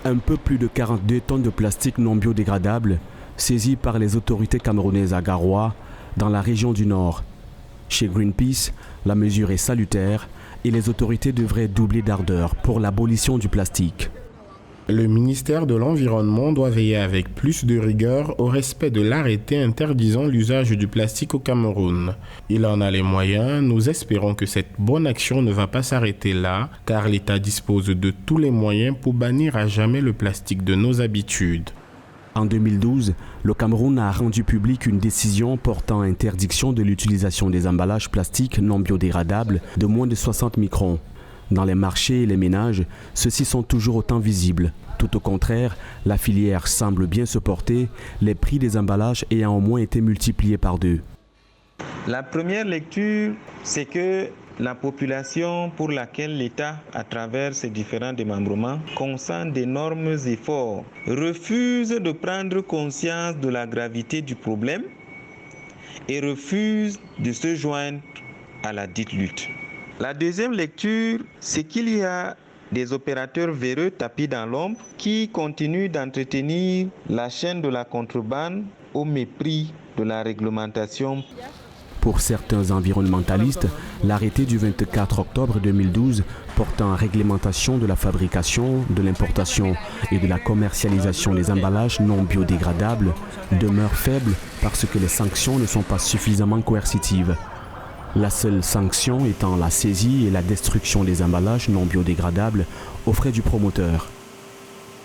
Un peu plus de 42 tonnes de plastique non biodégradable saisies par les autorités camerounaises à Garoua, dans la région du Nord. Chez Greenpeace, la mesure est salutaire et les autorités devraient doubler d'ardeur pour l'abolition du plastique. Le ministère de l'Environnement doit veiller avec plus de rigueur au respect de l'arrêté interdisant l'usage du plastique au Cameroun. Il en a les moyens, nous espérons que cette bonne action ne va pas s'arrêter là, car l'État dispose de tous les moyens pour bannir à jamais le plastique de nos habitudes. En 2012, le Cameroun a rendu public une décision portant interdiction de l'utilisation des emballages plastiques non biodégradables de moins de 60 microns. Dans les marchés et les ménages, ceux-ci sont toujours autant visibles. Tout au contraire, la filière semble bien se porter, les prix des emballages ayant au moins été multipliés par 2. La première lecture, c'est que la population pour laquelle l'État, à travers ses différents démembrements, consent d'énormes efforts, refuse de prendre conscience de la gravité du problème et refuse de se joindre à la dite lutte. La deuxième lecture, c'est qu'il y a des opérateurs véreux tapis dans l'ombre qui continuent d'entretenir la chaîne de la contrebande au mépris de la réglementation. Pour certains environnementalistes, l'arrêté du 24 octobre 2012 portant réglementation de la fabrication, de l'importation et de la commercialisation des emballages non biodégradables demeure faible parce que les sanctions ne sont pas suffisamment coercitives. La seule sanction étant la saisie et la destruction des emballages non biodégradables aux frais du promoteur.